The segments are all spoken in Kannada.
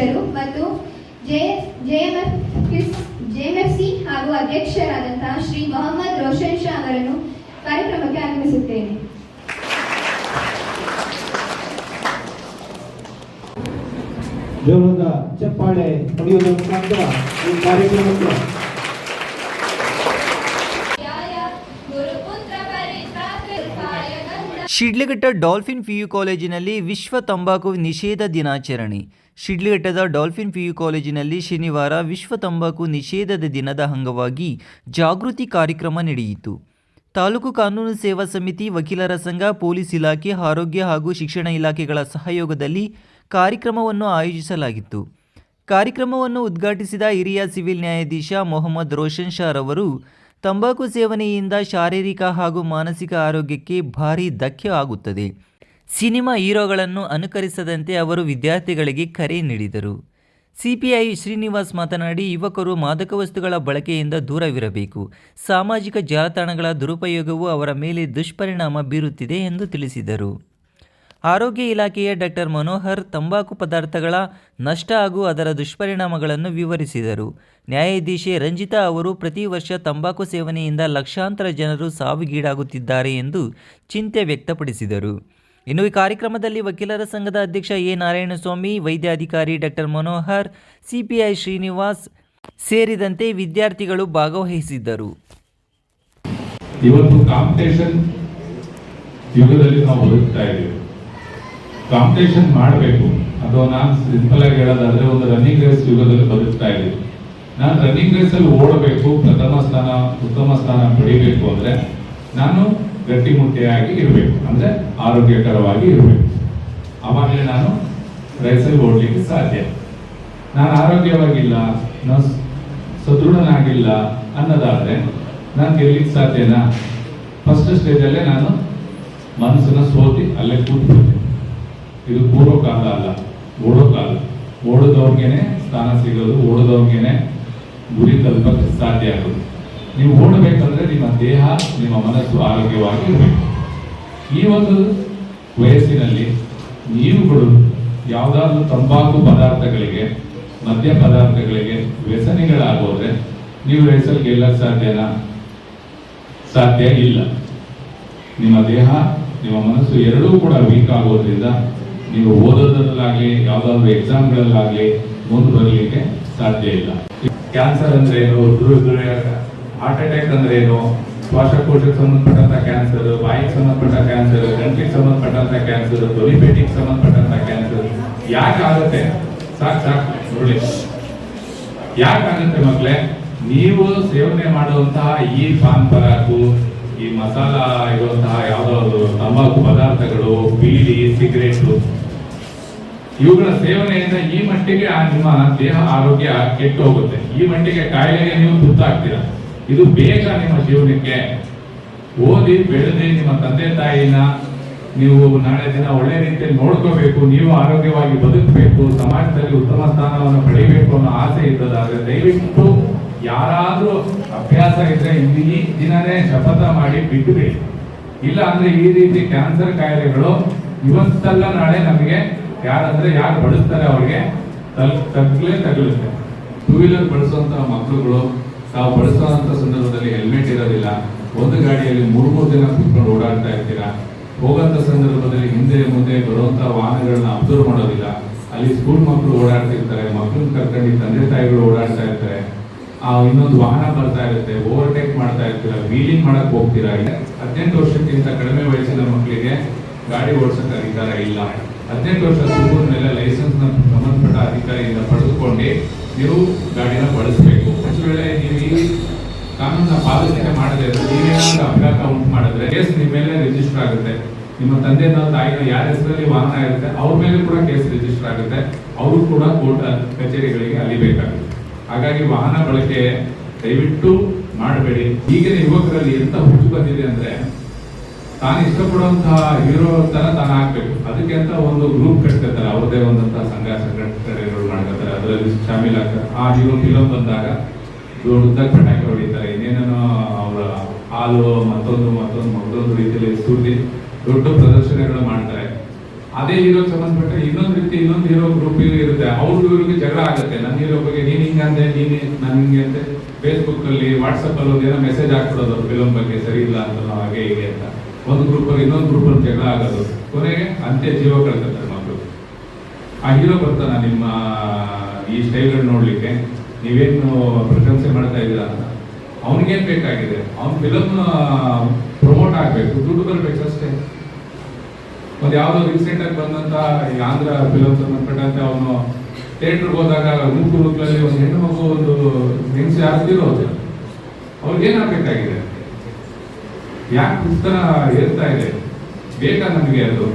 ಅಧ್ಯಕ್ಷರು ಮತ್ತು ಜೆಎಂಎಫ್ಸಿ ಹಾಗೂ ಅಧ್ಯಕ್ಷರಾದಂತಹ ಶ್ರೀ ಮೊಹಮ್ಮದ್ ರೋಷನ್ ಶಾ ಅವರನ್ನು ಕಾರ್ಯಕ್ರಮಕ್ಕೆ ಆಗಮಿಸುತ್ತೇನೆ. ಜೋರದ ಚಪ್ಪಾಳೆ ಹೊಡೆಯುವುದರ ಮುಖಾಂತರ ಈ ಕಾರ್ಯಕ್ರಮಕ್ಕೆ ಶಿಡ್ಲಘಟ್ಟ ಡಾಲ್ಫಿನ್ ಪಿಯು ಕಾಲೇಜಿನಲ್ಲಿ ವಿಶ್ವ ತಂಬಾಕು ನಿಷೇಧ ದಿನಾಚರಣೆ. ಶಿಡ್ಲಘಟ್ಟದ ಡಾಲ್ಫಿನ್ ಪಿಯು ಕಾಲೇಜಿನಲ್ಲಿ ಶನಿವಾರ ವಿಶ್ವ ತಂಬಾಕು ನಿಷೇಧದ ದಿನದ ಅಂಗವಾಗಿ ಜಾಗೃತಿ ಕಾರ್ಯಕ್ರಮ ನಡೆಯಿತು. ತಾಲೂಕು ಕಾನೂನು ಸೇವಾ ಸಮಿತಿ, ವಕೀಲರ ಸಂಘ, ಪೊಲೀಸ್ ಇಲಾಖೆ, ಆರೋಗ್ಯ ಹಾಗೂ ಶಿಕ್ಷಣ ಇಲಾಖೆಗಳ ಸಹಯೋಗದಲ್ಲಿ ಕಾರ್ಯಕ್ರಮವನ್ನು ಆಯೋಜಿಸಲಾಗಿತ್ತು. ಕಾರ್ಯಕ್ರಮವನ್ನು ಉದ್ಘಾಟಿಸಿದ ಹಿರಿಯ ಸಿವಿಲ್ ನ್ಯಾಯಾಧೀಶ ಮೊಹಮ್ಮದ್ ರೋಷನ್ ಶಾ ರವರು ತಂಬಾಕು ಸೇವನೆಯಿಂದ ಶಾರೀರಿಕ ಹಾಗೂ ಮಾನಸಿಕ ಆರೋಗ್ಯಕ್ಕೆ ಭಾರೀ ಧಕ್ಕೆ ಆಗುತ್ತದೆ. ಸಿನಿಮಾ ಹೀರೋಗಳನ್ನು ಅನುಕರಿಸದಂತೆ ಅವರು ವಿದ್ಯಾರ್ಥಿಗಳಿಗೆ ಕರೆ ನೀಡಿದರು. ಸಿಪಿಐ ಶ್ರೀನಿವಾಸ್ ಮಾತನಾಡಿ, ಯುವಕರು ಮಾದಕ ವಸ್ತುಗಳ ಬಳಕೆಯಿಂದ ದೂರವಿರಬೇಕು. ಸಾಮಾಜಿಕ ಜಾಲತಾಣಗಳ ದುರುಪಯೋಗವು ಅವರ ಮೇಲೆ ದುಷ್ಪರಿಣಾಮ ಬೀರುತ್ತಿದೆ ಎಂದು ತಿಳಿಸಿದರು. ಆರೋಗ್ಯ ಇಲಾಖೆಯ ಡಾಕ್ಟರ್ ಮನೋಹರ್ ತಂಬಾಕು ಪದಾರ್ಥಗಳ ನಷ್ಟ ಹಾಗೂ ಅದರ ದುಷ್ಪರಿಣಾಮಗಳನ್ನು ವಿವರಿಸಿದರು. ನ್ಯಾಯಾಧೀಶೆ ರಂಜಿತಾ ಅವರು ಪ್ರತಿ ವರ್ಷ ತಂಬಾಕು ಸೇವನೆಯಿಂದ ಲಕ್ಷಾಂತರ ಜನರು ಸಾವಿಗೀಡಾಗುತ್ತಿದ್ದಾರೆ ಎಂದು ಚಿಂತೆ ವ್ಯಕ್ತಪಡಿಸಿದರು. ಇನ್ನು ಈ ಕಾರ್ಯಕ್ರಮದಲ್ಲಿ ವಕೀಲರ ಸಂಘದ ಅಧ್ಯಕ್ಷ ಎ ನಾರಾಯಣಸ್ವಾಮಿ, ವೈದ್ಯಾಧಿಕಾರಿ ಡಾಕ್ಟರ್ ಮನೋಹರ್, ಸಿಪಿಐ ಶ್ರೀನಿವಾಸ್ ಸೇರಿದಂತೆ ವಿದ್ಯಾರ್ಥಿಗಳು ಭಾಗವಹಿಸಿದ್ದರು. ಇವತ್ತು ಕಾಂಪಿಟೇಷನ್ ಯುಗದಲ್ಲಿ ನಾವು ಬದುಕ್ತಾ ಇದ್ದೀವಿ. ಕಾಂಪಿಟೇಷನ್ ಮಾಡಬೇಕು, ಅದು ನಾನು ಸಿಂಪಲ್ ಆಗಿ ಹೇಳೋದಾದ್ರೆ ಒಂದು ರನ್ನಿಂಗ್ ರೇಸ್ ಯುಗದಲ್ಲಿ ಬದುಕ್ತಾ ಇದ್ದೀವಿ. ನಾನು ರನ್ನಿಂಗ್ ರೇಸ್ ಅಲ್ಲಿ ಓಡಬೇಕು, ಪ್ರಥಮ ಸ್ಥಾನ ಉತ್ತಮ ಸ್ಥಾನ ಪಡಿಬೇಕು ಅಂದ್ರೆ ನಾನು ಗಟ್ಟಿಮುಟ್ಟಿಯಾಗಿ ಇರಬೇಕು, ಅಂದ್ರೆ ಆರೋಗ್ಯಕರವಾಗಿ ಇರಬೇಕು. ಆವಾಗಲೇ ನಾನು ರೇಸಲ್ಲಿ ಓಡ್ಲಿಕ್ಕೆ ಸಾಧ್ಯ. ನಾನು ಆರೋಗ್ಯವಾಗಿಲ್ಲ, ನಾನು ಸದೃಢನಾಗಿಲ್ಲ ಅನ್ನೋದಾದ್ರೆ ನಾನು ಗೆಲ್ಲಿಕ್ಕೆ ಸಾಧ್ಯನಾ? ಫಸ್ಟ್ ಸ್ಟೇಜಲ್ಲೇ ನಾನು ಮನಸ್ಸನ್ನ ಸೋತಿ ಅಲ್ಲೇ ಕೂತ್ಬಿಡ್ತೀನಿ. ಇದು ಪೂರ್ವ ಕಾಲ ಅಲ್ಲ, ಓಡೋ ಕಾಲ. ಓಡೋದವ್ರಿಗೇನೆ ಸ್ಥಾನ ಸಿಗೋದು, ಓಡೋದವ್ರಿಗೇನೆ ಗುರಿ ತಲುಪಕ್ಕೆ ಸಾಧ್ಯ ಆಗೋದು. ನೀವು ಓಡಬೇಕಂದ್ರೆ ನಿಮ್ಮ ದೇಹ, ನಿಮ್ಮ ಮನಸ್ಸು ಆರೋಗ್ಯವಾಗಿ ಇರಬೇಕು. ಈ ಒಂದು ವಯಸ್ಸಿನಲ್ಲಿ ನೀವುಗಳು ಯಾವುದಾದ್ರೂ ತಂಬಾಕು ಪದಾರ್ಥಗಳಿಗೆ, ಮದ್ಯ ಪದಾರ್ಥಗಳಿಗೆ ವ್ಯಸನಿಗಳಾಗೋದ್ರೆ ನೀವು ರೇಸಲ್ಲಿ ಗೆಲ್ಲಕ್ಕೆ ಸಾಧ್ಯನಾ? ಸಾಧ್ಯ ಇಲ್ಲ. ನಿಮ್ಮ ದೇಹ, ನಿಮ್ಮ ಮನಸ್ಸು ಎರಡೂ ಕೂಡ ವೀಕ್ ಆಗೋದ್ರಿಂದ ನೀವು ಓದೋದ್ರಲ್ಲಾಗಲಿ ಯಾವುದಾದ್ರೂ ಎಕ್ಸಾಮ್ಗಳಲ್ಲಾಗಲಿ ಮುಂದೆ ಬರಲಿಕ್ಕೆ ಸಾಧ್ಯ ಇಲ್ಲ. ಕ್ಯಾನ್ಸರ್ ಅಂದ್ರೆ ಏನು, ಹಾರ್ಟ್ ಅಟ್ಯಾಕ್ ಅಂದ್ರೆ ಏನು, ಶ್ವಾಸಕೋಶಕ್ಕೆ ಸಂಬಂಧಪಟ್ಟಂತ ಕ್ಯಾನ್ಸರ್, ಬಾಯಿಗೆ ಸಂಬಂಧಪಟ್ಟ ಕ್ಯಾನ್ಸರ್, ಗಂಟಿಗೆ ಸಂಬಂಧಪಟ್ಟಂತ ಕ್ಯಾನ್ಸರ್, ಧ್ವನಿಪೇಟಿಗೆ ಸಂಬಂಧಪಟ್ಟಂತ ಕ್ಯಾನ್ಸರ್ ಯಾಕೆ ಆಗುತ್ತೆ? ಸಾಕು ನೋಡಿ, ಯಾಕಾಗುತ್ತೆ ಮಕ್ಕಳೇ? ನೀವು ಸೇವನೆ ಮಾಡುವಂತಹ ಈ ಪಾನ್ ಪರಾಕು, ಈ ಮಸಾಲ ಇರುವಂತಹ ಯಾವುದಾದ್ರು ತಂಬಾಕು ಪದಾರ್ಥಗಳು, ಬೀಡಿ, ಸಿಗರೇಟು, ಇವುಗಳ ಸೇವನೆಯಿಂದ ಈ ಮಟ್ಟಿಗೆ ನಿಮ್ಮ ದೇಹ ಆರೋಗ್ಯ ಕೆಟ್ಟು ಹೋಗುತ್ತೆ. ಈ ಮಟ್ಟಿಗೆ ಕಾಯಿಲೆಗೆ ನೀವು ತುತ್ತಾಗ್ತೀರಾ. ಇದು ಬೇಗ ನಿಮ್ಮ ಜೀವನಕ್ಕೆ. ಓದಿ ಬೆಳೆದಿ ನಿಮ್ಮ ತಂದೆ ತಾಯಿನ ನೀವು ನಾಳೆ ದಿನ ಒಳ್ಳೆ ರೀತಿಯಲ್ಲಿ ನೋಡ್ಕೋಬೇಕು, ನೀವು ಆರೋಗ್ಯವಾಗಿ ಬದುಕಬೇಕು, ಸಮಾಜದಲ್ಲಿ ಉತ್ತಮ ಸ್ಥಾನವನ್ನು ಪಡೆಯಬೇಕು ಅನ್ನೋ ಆಸೆ ಇದ್ದದಾದ್ರೆ ದಯವಿಟ್ಟು ಯಾರಾದ್ರೂ ಅಭ್ಯಾಸ ಇದ್ರೆ ಈ ದಿನನೇ ಶಪಥ ಮಾಡಿ ಬಿಟ್ಟುಬಿಡಿ. ಇಲ್ಲ ಅಂದ್ರೆ ಈ ರೀತಿ ಕ್ಯಾನ್ಸರ್ ಕಾಯಿಲೆಗಳು ಇವತ್ತಲ್ಲ ನಾಳೆ ನಮಗೆ ಯಾರು ಬಳಸ್ತಾರೆ ಅವ್ರಿಗೆ ತಗಲುತ್ತೆ. ಟೂ ವೀಲರ್ ಬಳಸುವಂತಹ ಮಕ್ಕಳುಗಳು ತಾವು ಬಳಸುವಂತ ಸಂದರ್ಭದಲ್ಲಿ ಹೆಲ್ಮೆಟ್ ಇರೋದಿಲ್ಲ. ಒಂದು ಗಾಡಿಯಲ್ಲಿ 3 ಜನ ಕೂತ್ಕೊಂಡು ಓಡಾಡ್ತಾ ಇರ್ತೀರಾ. ಹೋಗಂತ ಸಂದರ್ಭದಲ್ಲಿ ಹಿಂದೆ ಮುಂದೆ ಬರುವಂತಹ ವಾಹನಗಳನ್ನ ಅಬ್ಸರ್ವ್ ಮಾಡೋದಿಲ್ಲ. ಅಲ್ಲಿ ಸ್ಕೂಲ್ ಮಕ್ಕಳು ಓಡಾಡ್ತಿರ್ತಾರೆ, ಮಕ್ಕಳನ್ನ ಕರ್ಕೊಂಡು ತಂದೆ ತಾಯಿಗಳು ಓಡಾಡ್ತಾ ಇರ್ತಾರೆ. ಇನ್ನೊಂದು ವಾಹನ ಬರ್ತಾ ಇರುತ್ತೆ, ಓವರ್ಟೇಕ್ ಮಾಡ್ತಾ ಇರ್ತೀರಾ, ವೀಲಿಂಗ್ ಮಾಡಕ್ ಹೋಗ್ತೀರಾ. 18 ವರ್ಷಕ್ಕಿಂತ ಕಡಿಮೆ ವಯಸ್ಸಿನ ಮಕ್ಕಳಿಗೆ ಗಾಡಿ ಓಡಿಸಕ್ಕೆ ಅಧಿಕಾರ ಇಲ್ಲ. 18 ವರ್ಷ ತುಂಬದ ಮೇಲೆ ಲೈಸೆನ್ಸ್ ನ ಸಂಬಂಧಪಟ್ಟ ಅಧಿಕಾರಿಯಿಂದ ಪಡೆದುಕೊಂಡು ನೀವು ಗಾಡಿನ ಬಳಸಬೇಕು. ಒಂದು ವೇಳೆ ನೀವು ಈ ಕಾನೂನನ್ನ ಪಾಲನೆ ಮಾಡದೆ ನೀವೇನಾದ್ರೂ ಅಪಘಾತ ಉಂಟು ಮಾಡಿದ್ರೆ ಕೇಸ್ ನಿಮ್ಮ ಮೇಲೆ ರಿಜಿಸ್ಟರ್ ಆಗುತ್ತೆ. ನಿಮ್ಮ ತಂದೆನ ತಾಯಿನ ಯಾರ ಹೆಸರಲ್ಲಿ ವಾಹನ ಇರುತ್ತೆ ಅವ್ರ ಮೇಲೆ ಕೂಡ ಕೇಸ್ ರಿಜಿಸ್ಟರ್ ಆಗುತ್ತೆ. ಅವರು ಕೂಡ ಕೋರ್ಟ್ ಕಚೇರಿಗಳಿಗೆ ಅಲಿಬೇಕಾಗುತ್ತೆ. ಹಾಗಾಗಿ ವಾಹನ ಬಳಕೆ ದಯವಿಟ್ಟು ಮಾಡಬೇಡಿ. ಈಗಿನ ಯುವಕರಲ್ಲಿ ಎಂತ ಹುಚ್ಚು ಬಂದಿದೆ ಅಂದ್ರೆ ತಾನು ಇಷ್ಟಪಡುವಂತಹ ಹೀರೋ ತರ ತಾನು ಆಗ್ಬೇಕು. ಅದಕ್ಕೆ ಅಂತ ಒಂದು ಗ್ರೂಪ್ ಕಟ್ಕೊತಾರೆ, ಅವ್ರದೇ ಒಂದಂತಹ ಸಂಘ ಸಂಘಟನೆಗಳು ಮಾಡ್ಕೊತಾರೆ, ಅದರಲ್ಲಿ ಶಾಮೀಲ್ ಆಗ್ತಾರೆ. ಆ ಹೀರೋ ಫಿಲಮ್ ಬಂದಾಗ ದೊಡ್ಡದಾಗಿ ಪಟಾಕಿ ಹೊಡಿತಾರೆ, ಇನ್ನೇನೇನೋ ಅವರ ಹಾಲು ಮತ್ತೊಂದು ರೀತಿಯಲ್ಲಿ ಸುದ್ದಿ ದೊಡ್ಡ ಪ್ರದರ್ಶನಗಳು ಮಾಡ್ತಾರೆ. ಅದೇ ಹೀರೋಗೆ ಸಂಬಂಧಪಟ್ಟ ಇನ್ನೊಂದು ರೀತಿ ಇನ್ನೊಂದು ಹೀರೋ ಗ್ರೂಪ್ ಇರುತ್ತೆ, ಅವ್ರಿಗೆ ಇವ್ರಿಗೆ ಜಗಳ ಆಗುತ್ತೆ. ನನ್ನ ಹೀರೋ ಬಗ್ಗೆ ನೀನ್ ಹಿಂಗಂದೆ, ನೀನು ನನ್ ಹಿಂಗೆ ಅಂತ ಫೇಸ್ಬುಕ್ ಅಲ್ಲಿ ವಾಟ್ಸಪ್ ಅಲ್ಲಿ ಒಂದೇನೋ ಮೆಸೇಜ್ ಹಾಕ್ಬಿಡೋದು ಫಿಲಮ್ ಬಗ್ಗೆ ಸರಿ ಇಲ್ಲ ಅಂತ, ನಾವು ಹಾಗೆ ಹೀಗೆ ಅಂತ ಒಂದು ಗ್ರೂಪ್ ಬಗ್ಗೆ ಇನ್ನೊಂದು ಗ್ರೂಪ್ ಅಲ್ಲಿ ಜಗಳ ಆಗೋದು, ಕೊನೆಗೆ ಅಂತ್ಯ ಜೀವ ಕಳ್ಕೊತಾರೆ ಮಕ್ಕಳು. ಆ ಹೀರೋ ಬರ್ತಾನ ನಿಮ್ಮ ಈ ಸ್ಟೈಲ್ ನೋಡ್ಲಿಕ್ಕೆ, ನೀವೇನು ಪ್ರಶಂಸೆ ಮಾಡ್ತಾ ಇದ್ದೀರಾ ಅಂತ. ಅವನಿಗೇನ್ ಬೇಕಾಗಿದೆ, ಅವ್ನ ಫಿಲಮ್ ಪ್ರಮೋಟ್ ಆಗ್ಬೇಕು, ದುಡ್ಡು ಬರ್ಬೇಕು ಅಷ್ಟೇ. ಒಂದು ಯಾವ್ದೋ ರೀಸೆಂಟ್ ಆಗಿ ಬಂದಂತ ಈ ಆಂಧ್ರ ಫಿಲಮ್ ಸಂಬಂಧಪಟ್ಟಂತೆ ಅವನು ಥಿಯೇಟರ್ಗೆ ಹೋದಾಗ ನೂಕುನುಗ್ಲಲ್ಲಿ ಒಂದು ಹೆಣ್ಣು ಮಗು ಒಂದು ಹಿಂಸೆ ಆಗ್ತಿರೋದು, ಅವ್ರಿಗೇನಾಗಬೇಕಾಗಿದೆ? ಯಾಕೆ ಪುಸ್ತಕ ಏರ್ತಾ ಇದೆ? ಬೇಕಾ ನಮಗೆ? ಅದು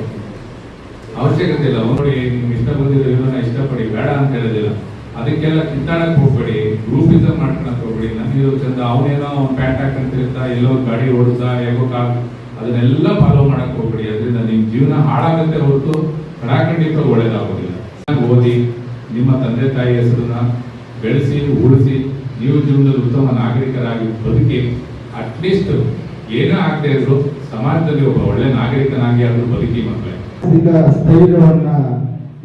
ಅವಶ್ಯಕತೆ ಇಲ್ಲ. ನೋಡಿ, ನಿಮ್ಗೆ ಇಷ್ಟ ಬಂದಿರೋ ಇರೋನ ಇಷ್ಟಪಡಿ, ಬೇಡ ಅಂತ ಹೇಳೋದಿಲ್ಲ. ಅದಕ್ಕೆಲ್ಲ ಕಿತ್ತಾಡಕ್ ಹೋಗ್ಬೇಡಿ, ಗ್ರೂಪಿಸಮ್ ಮಾಡ್ಕೊಳಕ್ ಹೋಗ್ಬೇಡಿ. ನನಗಿರೋ ಚಂದ, ಅವನೇನೋ ಅವ್ನು ಪ್ಯಾಂಟ್ ಹಾಕಂತಿರ್ತಾ, ಎಲ್ಲೋ ಗಾಡಿ ಓಡಿಸ್ತಾ, ಹೇಗೋಕಾಗ, ಅದನ್ನೆಲ್ಲ ಫಾಲೋ ಮಾಡಕ್ ಹೋಗ್ಬೇಡಿ. ಅದರಿಂದ ನಿಮ್ ಜೀವನ ಹಾಳಾಗುತ್ತೆ ಹೊರತು ಖಂಡಿತ ಒಳ್ಳೇದಾಗೋದಿಲ್ಲ. ಓದಿ ನಿಮ್ಮ ತಂದೆ ತಾಯಿ ಹೆಸರನ್ನ ಬೆಳೆಸಿ ಉಳಿಸಿ, ನೀವು ಜೀವನದಲ್ಲಿ ಉತ್ತಮ ನಾಗರಿಕರಾಗಿ ಬದುಕಿ, ಅಟ್ಲೀಸ್ಟ್ ಏನೇ ಆಗದೆ ಇದ್ರು ಸಮಾಜದಲ್ಲಿ ಒಬ್ಬ ಒಳ್ಳೆ ನಾಗರಿಕನಾಗಿ ಆದ್ರೂ ಬದುಕಿ ಮಕ್ಕಳೇ. ಈಗ ಸ್ಥೈರ್ಯವನ್ನ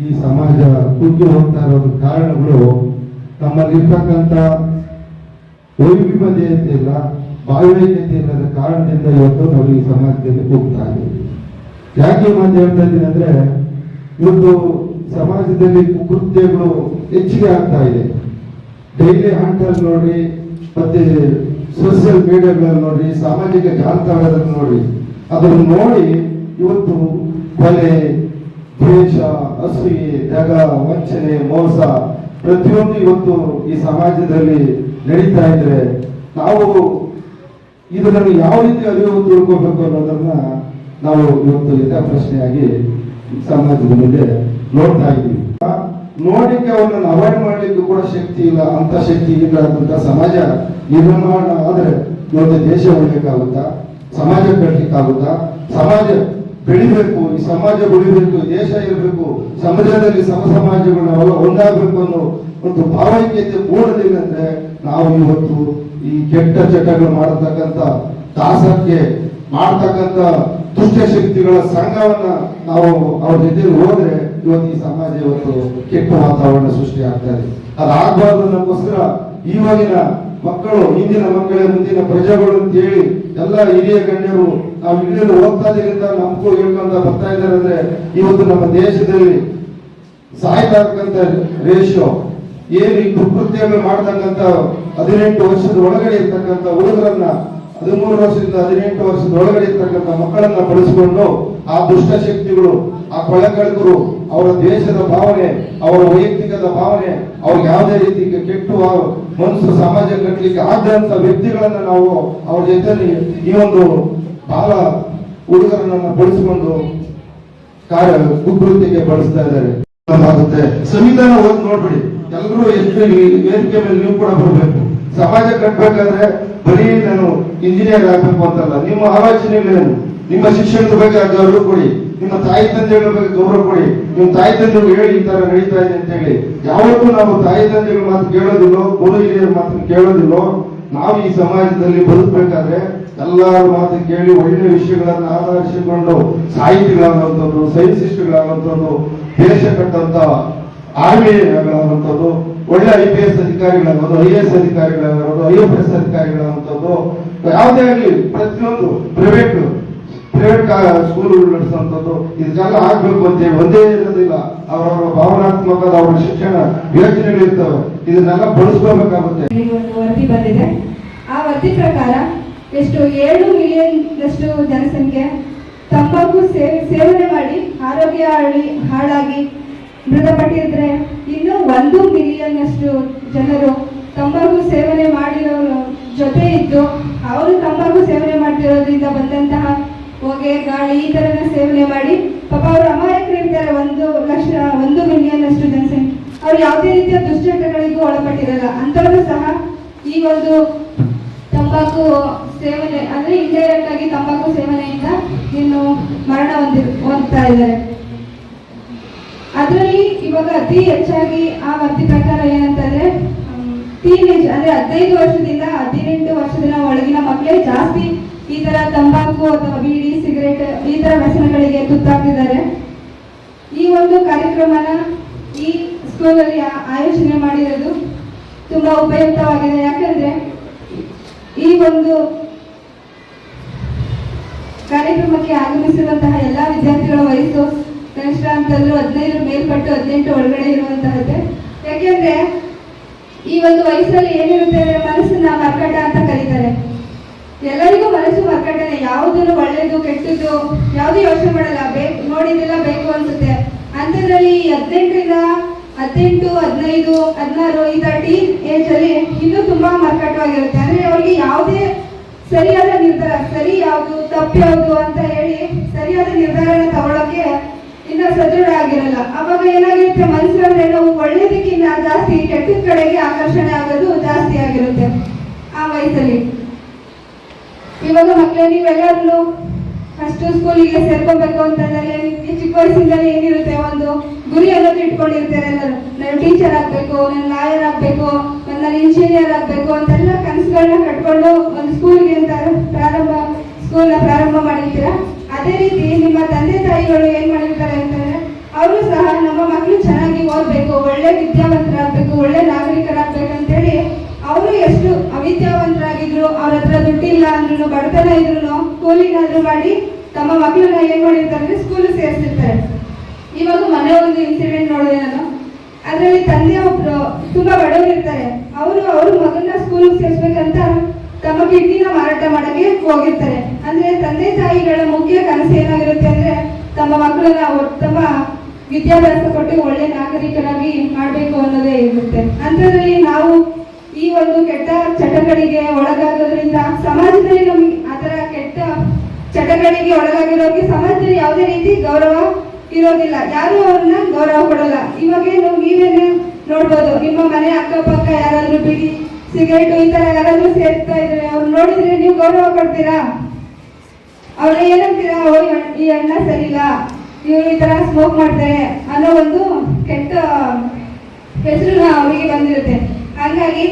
ಈ ಸಮಾಜ ಕುಗ್ಗಿ ಹೋಗ್ತಾ ಇರೋದು ಕಾರಣಗಳು ನಮ್ಮಲ್ಲಿರ್ತಕ್ಕಂಥ ವೈವಿಧ್ಯತೆ ಇಲ್ಲ, ಭಾವೈಕ್ಯತೆ ಇಲ್ಲದ ಕಾರಣದಿಂದ ಇವತ್ತು ನಾವು ಈ ಸಮಾಜದಲ್ಲಿ ಹೋಗ್ತಾ ಇದ್ದೀವಿ. ಯಾಕೆ ಮಾತು ಹೇಳ್ತಾ ಇದ್ದೀನಿ ಅಂದ್ರೆ, ಇವತ್ತು ಸಮಾಜದಲ್ಲಿ ಕೃತ್ಯಗಳು ಹೆಚ್ಚಿಗೆ ಆಗ್ತಾ ಇದೆ. ಡೈಲಿ ಹಂಟಲ್ಲಿ ನೋಡಿ, ಮತ್ತೆ ಸೋಷಿಯಲ್ ಮೀಡಿಯಾಗಳಲ್ಲಿ ನೋಡಿ, ಸಾಮಾಜಿಕ ಜಾಲತಾಣದಲ್ಲಿ ನೋಡಿ, ಅದನ್ನು ನೋಡಿ ಇವತ್ತು ಕೊಲೆ, ದ್ವೇಷ, ಅಸೂಯೆ, ಜಗ, ವಂಚನೆ, ಮೋಸ ಪ್ರತಿಯೊಂದು ಇವತ್ತು ಈ ಸಮಾಜದಲ್ಲಿ ನಡೀತಾ ಇದ್ರೆ ನಾವು ಇದನ್ನು ಯಾವ ರೀತಿ ಅರಿವು ತಿಳ್ಕೋಬೇಕು ಅನ್ನೋದನ್ನ ನಾವು ಇವತ್ತು ಯಥಾ ಪ್ರಶ್ನೆಯಾಗಿ ಸಮಾಜದ ಮುಂದೆ ನೋಡ್ತಾ ಇದ್ದೀವಿ. ನೋಡಿಕ್ಕೆ ಅವನನ್ನು ಅವಾಯ್ಡ್ ಮಾಡ್ಲಿಕ್ಕೂ ಕೂಡ ಶಕ್ತಿ ಇಲ್ಲ, ಅಂತ ಶಕ್ತಿ ಇಲ್ಲ ಅಂತ ಸಮಾಜ ನಿರ್ಮಾಣ ಆದ್ರೆ ಇವತ್ತು ದೇಶ ಉಳಿಬೇಕಾಗುತ್ತಾ, ಸಮಾಜ ಕಟ್ಟಲಿಕ್ಕಾಗುತ್ತಾ? ಸಮಾಜ ಬೆಳಿಬೇಕು, ಈ ಸಮಾಜ ಬೆಳಿಬೇಕು, ದೇಶ ಇರಬೇಕು, ಸಮಾಜದಲ್ಲಿ ಸಮ ಸಮಾಜಗಳನ್ನ ಒಂದಾಗಬೇಕು ಅನ್ನೋ ಒಂದು ಭಾವೈಕ್ಯತೆ ಮೂಡಲಿಲ್ಲ ಅಂದ್ರೆ ನಾವು ಇವತ್ತು ಈ ಕೆಟ್ಟ ಚಟಗಳು ಮಾಡತಕ್ಕಂಥ ದಾಸಕ್ಕೆ ಮಾಡ್ತಕ್ಕಂಥ ದುಷ್ಟಶಕ್ತಿಗಳ ಸಂಘವನ್ನ ನಾವು ಅವ್ರ ಜೊತೆ ಹೋದ್ರೆ ಇವತ್ತು ಈ ಸಮಾಜ ಇವತ್ತು ಕೆಟ್ಟ ವಾತಾವರಣ ಸೃಷ್ಟಿ ಆಗ್ತಾ ಇದೆ. ಅದಾಗಬಾರ್ದು ಅನ್ನೋಕ್ಕೋಸ್ಕರ ಇವಾಗಿನ ಮಕ್ಕಳು, ಹಿಂದಿನ ಮಕ್ಕಳೇ ಮುಂದಿನ ಪ್ರಜೆಗಳು ಅಂತ ಹೇಳಿ ಎಲ್ಲ ಹಿರಿಯ ಗಣ್ಯರು ನಾವು ಹಿರಿಯರು ಓದ್ತಾ ಇದರಿಂದ ನಮಗೂ ಹೇಳ್ಕೊಂತ ಬರ್ತಾ ಇದ್ದಾರೆ. ಅಂದ್ರೆ ಇವತ್ತು ನಮ್ಮ ದೇಶದಲ್ಲಿ ಸಾಯ್ತಾ ಇರ್ತಕ್ಕಂಥ ರೇಷಿಯೋ ಏನು ಈ ದುಷ್ಕೃತ್ಯಗಳು ಮಾಡ್ತಕ್ಕಂಥ 18 ವರ್ಷದ ಒಳಗಡೆ ಇರ್ತಕ್ಕಂಥ ಹುಡುಗರನ್ನ, 13 ವರ್ಷದಿಂದ 18 ವರ್ಷದ ಒಳಗಡೆ ಇರ್ತಕ್ಕಂಥ ಮಕ್ಕಳನ್ನ ಬಳಸಿಕೊಂಡು ಆ ದುಷ್ಟಶಕ್ತಿಗಳು, ಆ ಕೊಲೆಗಡಕರು ಅವರ ದೇಶದ ಭಾವನೆ, ಅವರ ವೈಯಕ್ತಿಕದ ಭಾವನೆ, ಅವ್ರಿಗೆ ಯಾವುದೇ ರೀತಿ ಕೆಟ್ಟು ಮನಸ್ಸು ಸಮಾಜ ಕಟ್ಟಲಿಕ್ಕೆ ಆದಂತ ವ್ಯಕ್ತಿಗಳನ್ನ ನಾವು ಅವ್ರ ಜೊತೆ ಈ ಒಂದು ಬಾಲ ಹುಡುಗರನ್ನ ಬಳಸಿಕೊಂಡು ಕುಕೃತ್ಯಕ್ಕೆ ಬಳಸ್ತಾ ಇದ್ದಾರೆ. ಸಂವಿಧಾನ ಓದಿ ನೋಡ್ಬಿಡಿ, ಎಲ್ಲರೂ ಎಷ್ಟು ವೇದಿಕೆ ಮೇಲೆ ನೀವು ಕೂಡ ಬರಬೇಕು. ಸಮಾಜ ಕಟ್ಟಬೇಕಾದ್ರೆ ಬರೀ ನಾನು ಇಂಜಿನಿಯರ್ ಆಗ್ಬೇಕು ಅಂತಲ್ಲ, ನಿಮ್ಮ ಆಲೋಚನೆಗಳೇನು, ನಿಮ್ಮ ಶಿಕ್ಷಣದ ಬಗ್ಗೆ ಗೌರವ ಕೊಡಿ, ನಿಮ್ಮ ತಾಯಿ ತಂದೆಗಳ ಬಗ್ಗೆ ಗೌರವ ಕೊಡಿ. ನಿಮ್ಮ ತಾಯಿ ತಂದೆಗಳು ಹೇಳಿ ಈ ತರ ನಡೀತಾ ಇದೆ ಅಂತ ಹೇಳಿ. ಯಾವತ್ತೂ ನಾವು ತಾಯಿ ತಂದೆಗಳ ಮಾತು ಕೇಳೋದಿಲ್ಲೋ, ಗುರು ಹಿರಿಯರ ಮಾತು ಕೇಳೋದಿಲ್ಲೋ. ನಾವು ಈ ಸಮಾಜದಲ್ಲಿ ಬದುಕಬೇಕಾದ್ರೆ ಎಲ್ಲರ ಮಾತು ಕೇಳಿ ಒಳ್ಳೆ ವಿಷಯಗಳನ್ನ ಆಧರಿಸಿಕೊಂಡು ಸಾಹಿತಿಗಳಾಗುವಂಥದ್ದು, ಸೈನ್ಸಿಸ್ಟ್ಗಳಾಗುವಂಥದ್ದು, ದೇಶ ಕಟ್ಟಂತ ಆರ್ಮಿಗಳಾಗುವಂಥದ್ದು, ಒಳ್ಳೆ IPS ಅಧಿಕಾರಿಗಳಾಗೋದು, IAS ಅಧಿಕಾರಿಗಳಾಗೋದು, IFS ಅಧಿಕಾರಿಗಳಾಗುವಂಥದ್ದು, ಯಾವುದೇ ಆಗಲಿ ಪ್ರತಿಯೊಂದು ಪ್ರೈವೇಟ್ ಸ್ಕೂಲ್ಗಳು ನಡೆಸುವಂಥದ್ದು ಇದಕ್ಕೆಲ್ಲ ಆಗ್ಬೇಕು ಅಂತ ಹೇಳಿ ಒಂದೇ ಇರೋದಿಲ್ಲ. ಅವರವರ ಭಾವನಾತ್ಮಕದ ಅವರ ಶಿಕ್ಷಣ ಯೋಚನೆಗಳಿರ್ತವೆ, ಇದನ್ನೆಲ್ಲ ಬಳಸ್ಕೋಬೇಕಾಗುತ್ತೆ. ಒಂದು ವರದಿ ಬಂದಿದೆ. ಆ ವರದಿ ಪ್ರಕಾರ ಎಷ್ಟು 7 ಮಿಲಿಯನ್ ಜನಸಂಖ್ಯೆ ತಂಬಾಕು ಸೇವನೆ ಮಾಡಿ ಆರೋಗ್ಯ ಹಾಳಾಗಿ ಮೃತಪಟ್ಟಿದ್ರೆ, ಇನ್ನು 1 ಮಿಲಿಯನ್ ಜನರು ತಂಬಾಕು ಸೇವನೆ ಮಾಡಿರೋರ ಜೊತೆ ಇದ್ದು ಅವರು ತಂಬಾಕು ಸೇವನೆ ಮಾಡ್ತಿರೋದ್ರಿಂದ ಬಂದಂತಹ ಹೊಗೆ, ಗಾಳಿ ಈ ತರನ ಸೇವನೆ ಮಾಡಿ ಪಾಪ ಅವರು ಅಮಾಯಕರಿರ್ತಾರೆ. 1 ಮಿಲಿಯನ್ ಜನಸಂಖ್ಯೆ ಅವ್ರು ಯಾವುದೇ ರೀತಿಯ ದುಶ್ಚಟಗಳಿಗೂ ಒಳಪಟ್ಟಿರಲ್ಲ. ಅಂತವರು ಸಹ ಈ ಒಂದು ತಂಬಾಕು ಸೇವನೆ ಅಂದ್ರೆ ಇಂಡೈರೆಕ್ಟ್ ಆಗಿ ತಂಬಾಕು ಸೇವನೆಯಿಂದ ಇನ್ನು ಮರಣ ಹೊಂದ್ತಾ ಇದ್ದಾರೆ. ಅದರಲ್ಲಿ ಇವಾಗ ಅತಿ ಹೆಚ್ಚಾಗಿ ಆ ವರದಿ ಪ್ರಕಾರ ಏನಂತಂದ್ರೆ ಟೀನೇಜ್ ಅಂದ್ರೆ 15 ವರ್ಷದಿಂದ 18 ವರ್ಷದ ಒಳಗಿನ ಮಕ್ಕಳೇ ಜಾಸ್ತಿ ಈ ತರ ತಂಬಾಕು ಅಥವಾ ಬೀಡಿ, ಸಿಗರೇಟ್ ಈ ತರ ವ್ಯಸನಗಳಿಗೆ ತುತ್ತಾಗ್ತಿದ್ದಾರೆ. ಈ ಒಂದು ಕಾರ್ಯಕ್ರಮನ ಈ ಸ್ಕೂಲಲ್ಲಿ ಆಯೋಜನೆ ಮಾಡಿರೋದು ತುಂಬಾ ಉಪಯುಕ್ತವಾಗಿದೆ. ಯಾಕಂದ್ರೆ ಈ ಒಂದು ಕಾರ್ಯಕ್ರಮಕ್ಕೆ ಆಗಮಿಸಿರುವಂತಹ ಎಲ್ಲಾ ವಿದ್ಯಾರ್ಥಿಗಳ ವಯಸ್ಸು ಕನಿಷ್ಠ ಅಂತಂದ್ರು 15 ಮೇಲ್ಪಟ್ಟು 18 ಒಳಗಡೆ ಇರುವಂತಹದ್ದೇ. ಯಾಕೆಂದ್ರೆ ಈ ಒಂದು ವಯಸ್ಸಲ್ಲಿ ಏನಿರುತ್ತೆ ಅಂದ್ರೆ ಮನಸ್ಸನ್ನ ಮರ್ಕಟ ಅಂತ ಕರೀತಾರೆ. ಎಲ್ಲರಿಗೂ ಮನಸ್ಸು ಮರ್ಕಟನೆ, ಯಾವುದನ್ನು ಒಳ್ಳೇದು ಕೆಟ್ಟದ್ದು ಯಾವ್ದು ಯೋಚನೆ ಮಾಡಲ್ಲ, ನೋಡಿದೆಲ್ಲ ಬೇಕು ಅನ್ಸುತ್ತೆ. ಅಂಥದ್ರಲ್ಲಿ 18 15 15 16 ಈ 30 ಏಜ್ ಅಲ್ಲಿ ಇನ್ನೂ ತುಂಬಾ ಮರ್ಕಟವಾಗಿರುತ್ತೆ. ಅಂದ್ರೆ ಅವ್ರಿಗೆ ಯಾವುದೇ ಸರಿಯಾದ ನಿರ್ಧಾರ, ಸರಿ ಯಾವುದು ತಪ್ಪು ಯಾವುದು ಅಂತ ಹೇಳಿ ಸರಿಯಾದ ನಿರ್ಧಾರನ ತಗೊಳ್ಳೋಕೆ ಇನ್ನ ಸದೃಢ ಆಗಿರಲ್ಲ. ಅವಾಗ ಏನಾಗಿರುತ್ತೆ, ಮನಸ್ಸಲ್ಲಿ ನಾವು ಒಳ್ಳೇದಕ್ಕಿಂತ ಜಾಸ್ತಿ ಕೆಟ್ಟದ ಕಡೆಗೆ ಆಕರ್ಷಣೆ ಆಗೋದು ಜಾಸ್ತಿ ಆಗಿರುತ್ತೆ ಆ ವಯಸ್ಸಲ್ಲಿ. ಇವಾಗ ಮಕ್ಕಳೇ ನೀವೆಲ್ಲರೂ ಫಸ್ಟ್ ಸ್ಕೂಲಿಗೆ ಸೇರ್ಕೋಬೇಕು ಅಂತಂದ್ರೆ ಚಿಕ್ಕ ವಯಸ್ಸಿಂದಲೇ ಏನಿರುತ್ತೆ, ಒಂದು ಗುರಿ ಅನ್ನೋದು ಇಟ್ಕೊಂಡಿರ್ತಾರೆ ಎಲ್ಲರೂ. ನಾನು ಟೀಚರ್ ಆಗ್ಬೇಕು, ನಾನು ಲಾಯರ್ ಆಗ್ಬೇಕು, ನಾನು ಇಂಜಿನಿಯರ್ ಆಗ್ಬೇಕು ಅಂತೆಲ್ಲ ಕನಸುಗಳನ್ನ ಕಟ್ಕೊಂಡು ಒಂದು ಸ್ಕೂಲ್ಗೆ ಅಂತ ಸ್ಕೂಲ್ನ ಪ್ರಾರಂಭ ಮಾಡಿರ್ತೀರ. ಅದೇ ರೀತಿ ನಿಮ್ಮ ತಂದೆ ತಾಯಿಗಳು ಏನ್ ಮಾಡಿರ್ತಾರೆ ಅಂತಂದ್ರೆ ಅವರು ಸಹ ನಮ್ಮ ಮಕ್ಕಳು ಚೆನ್ನಾಗಿ ಓದ್ಬೇಕು, ಒಳ್ಳೆ ವಿದ್ಯಾವಂತರಾಗ್ಬೇಕು, ಒಳ್ಳೆ ನಾಗರಿಕರಾಗ್ಬೇಕು ಅಂತೇಳಿ ಅವರು ಎಷ್ಟು ಅವಿದ್ಯಾವಂತರಾಗಿದ್ರು, ಅವ್ರ ಹತ್ರ ದುಡ್ಡಿಲ್ಲ ಅಂದ್ರೂ ಬಡತನ ಇದ್ರು ಕೂಲಿನಾದ್ರೂ ಮಾಡಿ ತಮ್ಮ ಮಕ್ಕಳನ್ನ ಏನ್ ಮಾಡಿರ್ತಾರೆ ಸ್ಕೂಲ್ ಸೇರಿಸಿರ್ತಾರೆ. ಇವಾಗ ಮನೆ ಒಂದು ಇನ್ಸಿಡೆಂಟ್ ನೋಡಿದೆ ನಾನು. ಅದರಲ್ಲಿ ತಂದೆ ಒಬ್ರು ತುಂಬಾ ಬಡವರು ಇರ್ತಾರೆ. ಅವ್ರ ಮಗನ ಸ್ಕೂಲ್ ಸೇರಿಸ್ಬೇಕಂತ ತಮ್ಮ ಕಿಡ್ನಿನ ಮಾರಾಟ ಮಾಡಕ್ಕೆ ಹೋಗಿರ್ತಾರೆ. ಅಂದ್ರೆ ತಂದೆ ತಾಯಿಗಳ ಮುಖ್ಯ ಕನಸು ಏನಾಗಿರುತ್ತೆ ಅಂದ್ರೆ ತಮ್ಮ ಮಕ್ಕಳನ್ನ ಉತ್ತಮ ವಿದ್ಯಾಭ್ಯಾಸ ಕೊಟ್ಟು ಒಳ್ಳೆ ನಾಗರಿಕರಾಗಿ ಮಾಡ್ಬೇಕು ಅನ್ನೋದೇ ಇರುತ್ತೆ. ಅಂಥದ್ರಲ್ಲಿ ನಾವು ಈ ಒಂದು ಕೆಟ್ಟ ಚಟಗಳಿಗೆ ಒಳಗಾಗೋದ್ರಿಂದ ಸಮಾಜದಲ್ಲಿ ನಮ್ಗೆ ಆತರ ಕೆಟ್ಟ ಚಟಗಳಿಗೆ ಒಳಗಾಗಿರೋರಿಗೆ ಸಮಾಜದಲ್ಲಿ ಯಾವುದೇ ರೀತಿ ಗೌರವ ಇರೋದಿಲ್ಲ, ಯಾರು ಅವ್ರನ್ನ ಗೌರವ ಕೊಡಲ್ಲ. ಇವಾಗೇನು ನೀವೇನು ನೋಡ್ಬೋದು, ನಿಮ್ಮ ಮನೆ ಅಕ್ಕಪಕ್ಕ ಯಾರಾದ್ರೂ ಬಿಡಿ ಸಿಗರೇಟು ಈ ತರ ಯಾರಾದ್ರೂ ಸೇರ್ತಾ ಇದ್ರೆ ಅವ್ರು ನೋಡಿದ್ರೆ ನೀವು ಗೌರವ ಕೊಡ್ತೀರಾ? ಅವ್ರ ಏನಂತೀರಾ, ಈ ಅಣ್ಣ ಸರಿಯಿಲ್ಲ, ಇವ್ರು ಈ ತರ ಸ್ಮೋಕ್ ಮಾಡ್ತಾರೆ ಅನ್ನೋ ಒಂದು ಕೆಟ್ಟ ಹೆಸರು ಅವರಿಗೆ ಬಂದಿರುತ್ತೆ. ಹಾಗಾಗಿ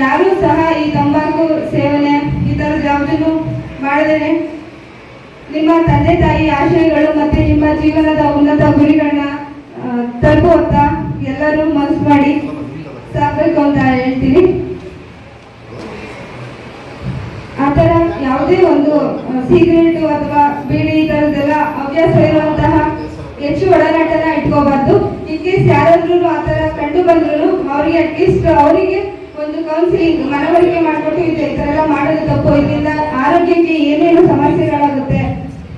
ಯಾರು ಸಹ ಈ ತಂಬಾಕು ಸೇವನೆ ಈ ತರದ ಯಾವುದನ್ನು ಮಾಡದೇನೆ ನಿಮ್ಮ ತಂದೆ ತಾಯಿ ಆಶಯಗಳು ಮತ್ತೆ ನಿಮ್ಮ ಜೀವನದ ಉನ್ನತ ಗುರಿಗಳನ್ನ ತಲುಪುವಂತ ಎಲ್ಲರೂ ಮನಸ್ಸು ಮಾಡಿ ಸಾಕ್ಬೇಕು ಅಂತ ಹೇಳ್ತೀನಿ. ಆತರ ಯಾವುದೇ ಒಂದು ಸಿಗರೇಟು ಅಥವಾ ಬೀಡಿ ಈ ತರದೆಲ್ಲ ಹವ್ಯಾಸ ಇರುವಂತಹ ಹೆಚ್ಚು ಒಡನಾಟನ ಇಟ್ಕೋಬಾರ್ದು. ಇನ್ ಕೇಸ್ ಯಾರಾದ್ರೂ ಆತರ ಕಂಡು ಬಂದ್ರು ಅವ್ರಿಗೆ ಅಟ್ಲೀಸ್ಟ್ ಅವರಿಗೆ ಒಂದು ಕೌನ್ಸಿಲಿಂಗ್ ಮನವರಿಕೆ ಮಾಡಿಕೊಟ್ಟು ಈ ತರ ಎಲ್ಲ ಮಾಡೋದು ತಪ್ಪು, ಇದರಿಂದ ಆರೋಗ್ಯಕ್ಕೆ ಏನೇನು ಸಮಸ್ಯೆಗಳಾಗುತ್ತೆ,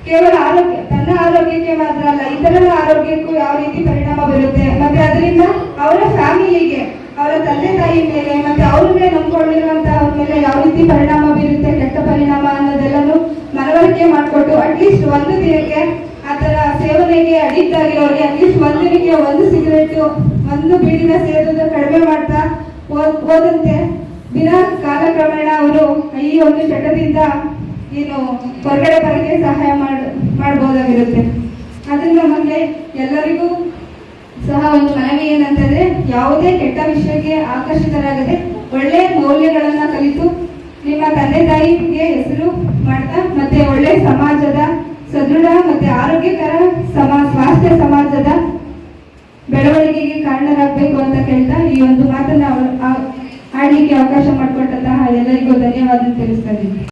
ಕೇವಲ ಆರೋಗ್ಯ ತನ್ನ ಆರೋಗ್ಯಕ್ಕೆ ಮಾತ್ರ ಅಲ್ಲ ಇತರರ ಆರೋಗ್ಯಕ್ಕೂ ಯಾವ ರೀತಿ ಪರಿಣಾಮ ಬೀರುತ್ತೆ, ಮತ್ತೆ ಅದರಿಂದ ಅವರ ಫ್ಯಾಮಿಲಿಗೆ ಅವರ ತಂದೆ ತಾಯಿ ಮೇಲೆ ಮತ್ತೆ ಅವ್ರನ್ನೇ ನಂಬ್ಕೊಂಡಿರುವಂತಹ ಅವ್ರ ಮೇಲೆ ಯಾವ ರೀತಿ ಪರಿಣಾಮ ಬೀರುತ್ತೆ, ಕೆಟ್ಟ ಪರಿಣಾಮ ಅನ್ನೋದೆಲ್ಲನೂ ಮನವರಿಕೆ ಮಾಡಿಕೊಟ್ಟು ಅಟ್ಲೀಸ್ಟ್ ಒಂದು ದಿನಕ್ಕೆ ಆತರ ಸೇವನೆಗೆ ಅಡಿಕ್ಟ್ ಆಗಿರೋರಿಗೆ ಅಟ್ಲೀಸ್ಟ್ ಒಂದು ದಿನಕ್ಕೆ ಒಂದು ಸಿಗರೇಟು ಒಂದು ಬೀಡಿನ ಸೇರೋದು ಕಡಿಮೆ ಮಾಡ್ತಾ ಹೋದಂತೆ ದಿನ ಕಾಲಕ್ರಮೇಣ ಅವರು ಈ ಒಂದು ಚಟದಿಂದ ಏನು ಹೊರಗಡೆ ಬರೋಕ್ಕೆ ಸಹಾಯ ಮಾಡಬಹುದಾಗಿರುತ್ತೆ. ಅದರಿಂದ ನಮಗೆ ಎಲ್ಲರಿಗೂ ಸಹ ಒಂದು ಮನವಿ ಏನಂತಂದ್ರೆ ಯಾವುದೇ ಕೆಟ್ಟ ವಿಷಯಕ್ಕೆ ಆಕರ್ಷಿತರಾಗದೆ ಒಳ್ಳೆ ಮೌಲ್ಯಗಳನ್ನ ಕಲಿತು ನಿಮ್ಮ ತಂದೆ ತಾಯಿಗೆ ಹೆಸರು ಮಾಡ್ತಾ ಮತ್ತೆ ಒಳ್ಳೆ ಸಮಾಜದ ಸದೃಢ ಮತ್ತೆ ಆರೋಗ್ಯಕರ ಸ್ವಾಸ್ಥ್ಯ ಸಮಾಜದ ಬೆಳವಣಿಗೆಗೆ ಕಾರಣರಾಗಬೇಕು ಅಂತ ಕೇಳ್ತಾ ಈ ಒಂದು ಮಾತನ್ನ ಆಡ್ಲಿಕ್ಕೆ ಅವಕಾಶ ಮಾಡಿಕೊಟ್ಟಂತಹ ಎಲ್ಲರಿಗೂ ಧನ್ಯವಾದ ತಿಳಿಸ್ತಾ ಇದ್ದೀನಿ.